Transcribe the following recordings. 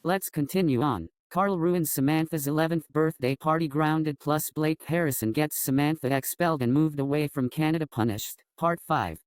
Let's continue on. Carl ruins Samantha's 11th birthday party. Grounded plus Blake Harrison gets Samantha expelled and moved away from Canada. Punished. Part 5.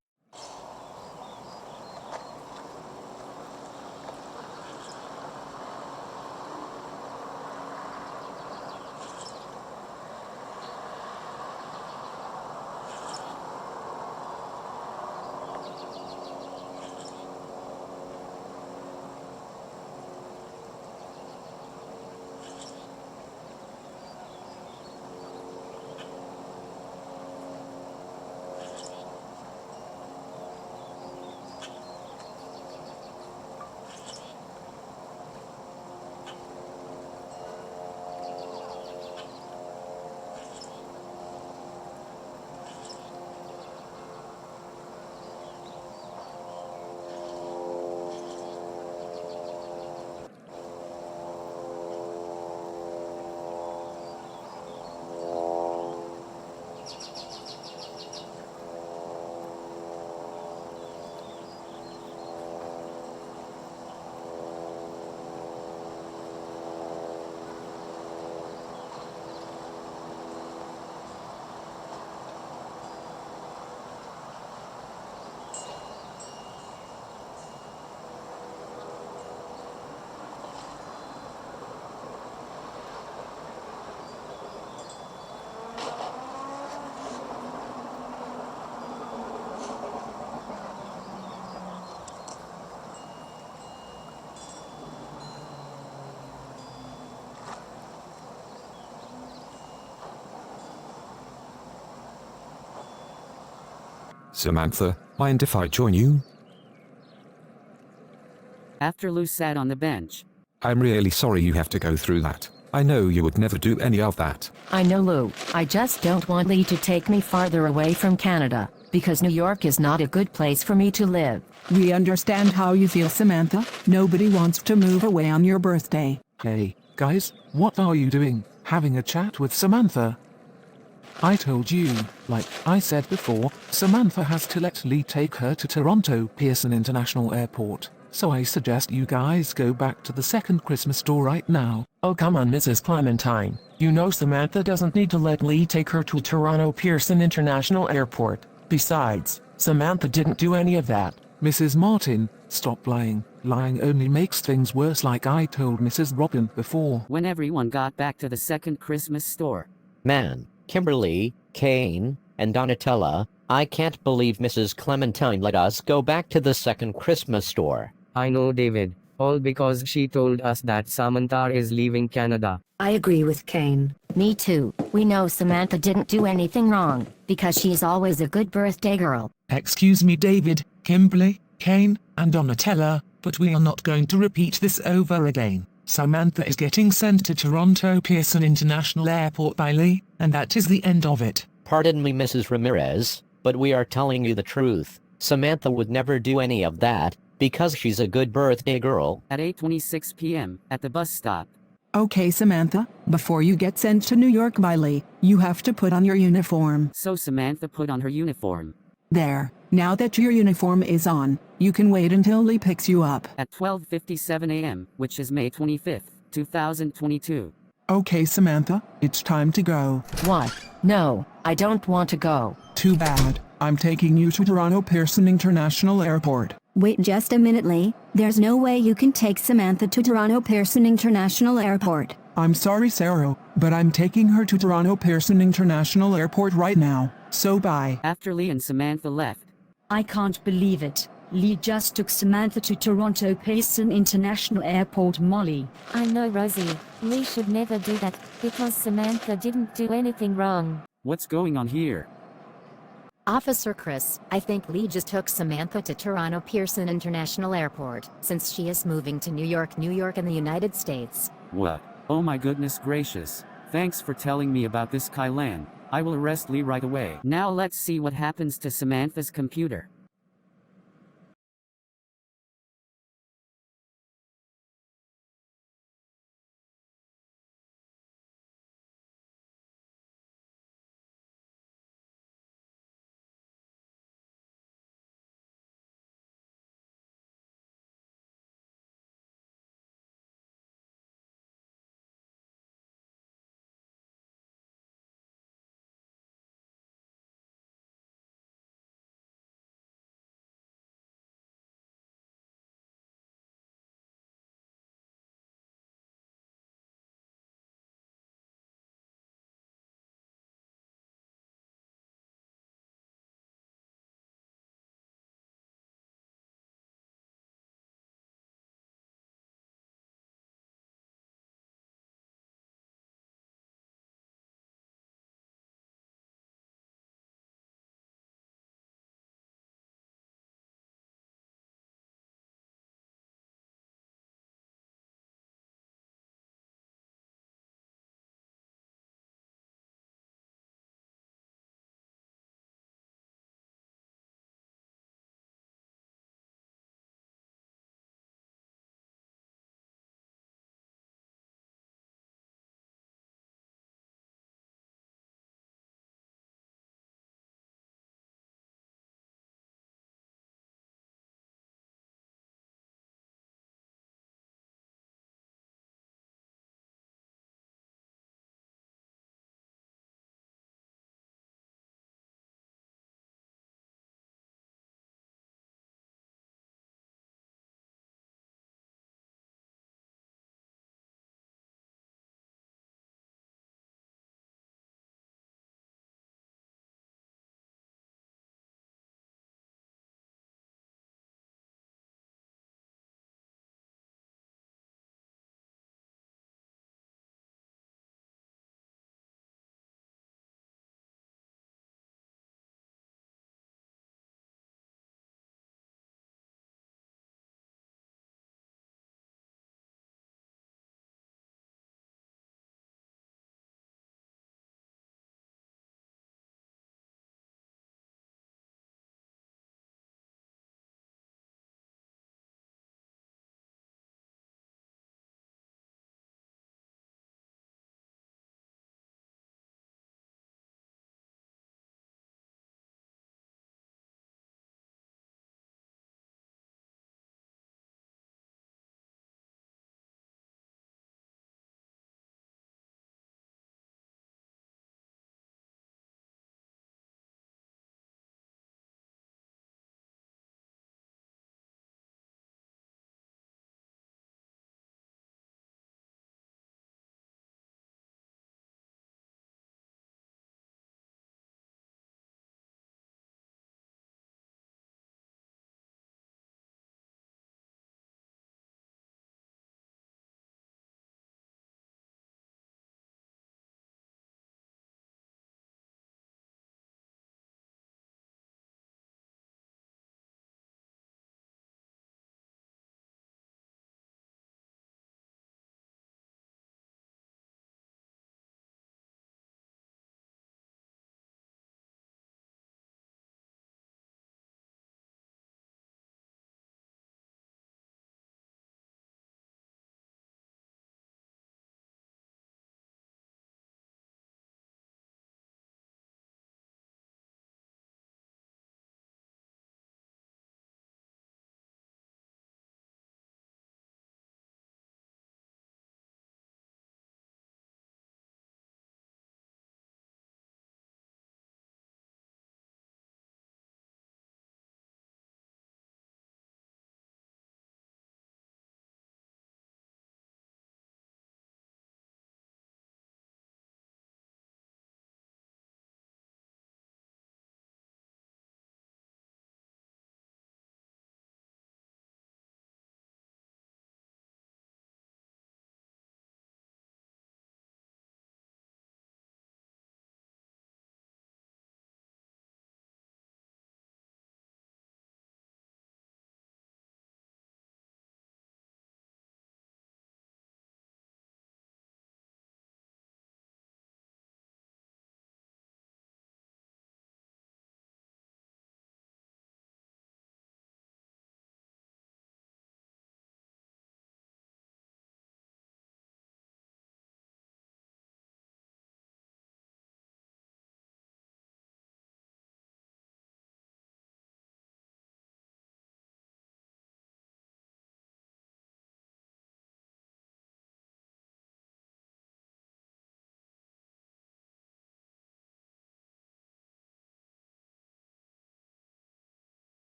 Samantha, mind if I join you? After Lou sat on the bench. I'm really sorry you have to go through that. I know you would never do any of that. I know, Lou. I just don't want Leigh to take me farther away from Canada, because New York is not a good place for me to live. We understand how you feel, Samantha. Nobody wants to move away on your birthday. Hey, guys, what are you doing? Having a chat with Samantha? I told you, like I said before, Samantha has to let Leigh take her to Toronto Pearson International Airport. So I suggest you guys go back to the second Christmas store right now. Oh come on, Mrs. Clementine. You know Samantha doesn't need to let Leigh take her to Toronto Pearson International Airport. Besides, Samantha didn't do any of that. Mrs. Martin, stop lying. Lying only makes things worse, like I told Mrs. Robin before. When everyone got back to the second Christmas store. Man, Kimberly, Kane, and Donatella, I can't believe Mrs. Clementine let us go back to the second Christmas store. I know, David. All because she told us that Samantha is leaving Canada. I agree with Kane. Me too. We know Samantha didn't do anything wrong, because she's always a good birthday girl. Excuse me, David, Kimberly, Kane, and Donatella, but we are not going to repeat this over again. Samantha is getting sent to Toronto Pearson International Airport by Leigh, and that is the end of it. Pardon me, Mrs. Ramirez, but we are telling you the truth. Samantha would never do any of that, because she's a good birthday girl. At 8:26 p.m., at the bus stop. Okay, Samantha, before you get sent to New York by Leigh, you have to put on your uniform. So Samantha put on her uniform. There, now that your uniform is on, you can wait until Leigh picks you up. At 12:57 a.m., which is May 25th, 2022. Okay, Samantha, it's time to go. What? No, I don't want to go. Too bad. I'm taking you to Toronto Pearson International Airport. Wait just a minute, Leigh. There's no way you can take Samantha to Toronto Pearson International Airport. I'm sorry, Sarah, but I'm taking her to Toronto Pearson International Airport right now. So bye. After Leigh and Samantha left. I can't believe it. Leigh just took Samantha to Toronto Pearson International Airport, Molly. I know, Rosie. Leigh should never do that, because Samantha didn't do anything wrong. What's going on here? Officer Chris, I think Leigh just took Samantha to Toronto Pearson International Airport, since she is moving to New York in the United States. What? Oh my goodness gracious. Thanks for telling me about this, Kylan. I will arrest Leigh right away. Now let's see what happens to Samantha's computer.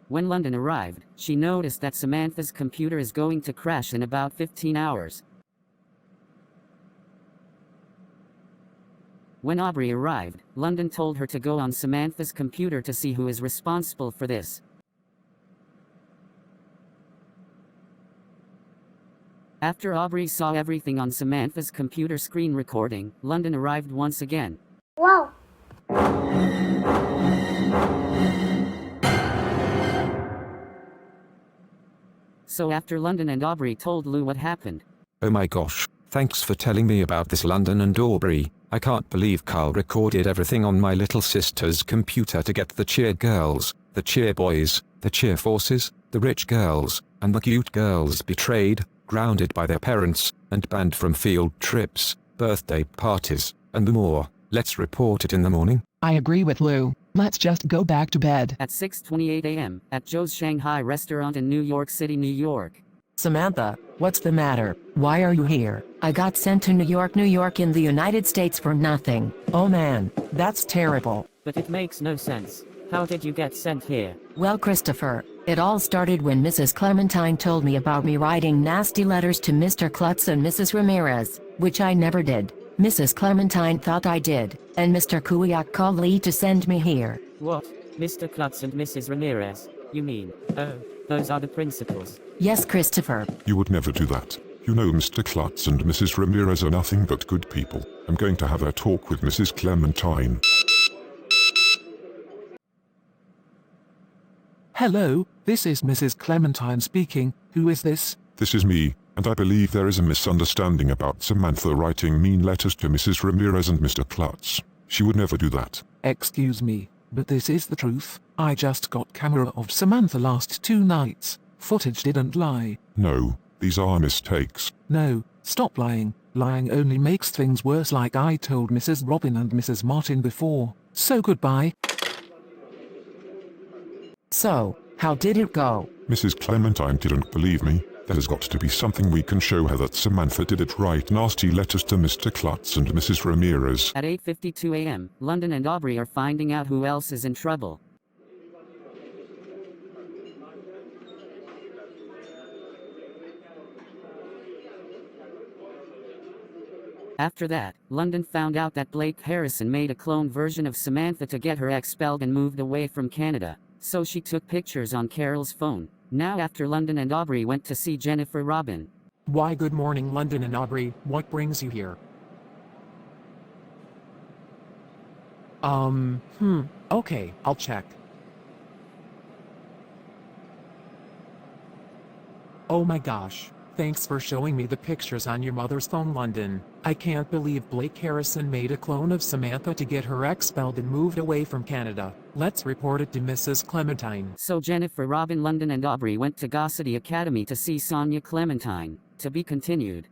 When London arrived, she noticed that Samantha's computer is going to crash in about 15 hours. When Aubree arrived, London told her to go on Samantha's computer to see who is responsible for this. After Aubree saw everything on Samantha's computer screen recording, London arrived once again. Whoa! So after London and Aubree told Lou what happened. Oh my gosh, thanks for telling me about this, London and Aubree. I can't believe Carl recorded everything on my little sister's computer to get the cheer girls, the cheer boys, the cheer forces, the rich girls, and the cute girls betrayed, grounded by their parents, and banned from field trips, birthday parties, and more. Let's report it in the morning. I agree with Lou. Let's just go back to bed. At 6:28 a.m., at Joe's Shanghai restaurant in New York City, New York. Samantha, what's the matter? Why are you here? I got sent to New York in the United States for nothing. Oh man, that's terrible. But it makes no sense. How did you get sent here? Well, Christopher, it all started when Mrs. Clementine told me about me writing nasty letters to Mr. Klutz and Mrs. Ramirez, which I never did. Mrs. Clementine thought I did, and Mr. Kuyak called Leigh to send me here. What? Mr. Klutz and Mrs. Ramirez? You mean, those are the principals? Yes, Christopher. You would never do that. You know Mr. Klutz and Mrs. Ramirez are nothing but good people. I'm going to have a talk with Mrs. Clementine. Hello, this is Mrs. Clementine speaking. Who is this? This is me, and I believe there is a misunderstanding about Samantha writing mean letters to Mrs. Ramirez and Mr. Klutz. She would never do that. Excuse me, but this is the truth. I just got camera of Samantha last 2 nights. Footage didn't lie. No, these are mistakes. No, stop lying. Lying only makes things worse, like I told Mrs. Robin and Mrs. Martin before. So goodbye. So, how did it go? Mrs. Clementine didn't believe me. There has got to be something we can show her that Samantha did it right. Nasty letters to Mr. Klutz and Mrs. Ramirez. At 8:52 a.m., London and Aubree are finding out who else is in trouble. After that, London found out that Blake Harrison made a clone version of Samantha to get her expelled and moved away from Canada. So she took pictures on Carol's phone. Now after London and Aubree went to see Jennifer Robin. Why, good morning, London and Aubree. What brings you here? Okay, I'll check. Oh my gosh. Thanks for showing me the pictures on your mother's phone, London. I can't believe Blake Harrison made a clone of Samantha to get her expelled and moved away from Canada. Let's report it to Mrs. Clementine. So Jennifer Robin, London and Aubree went to Gossity Academy to see Sonia Clementine. To be continued.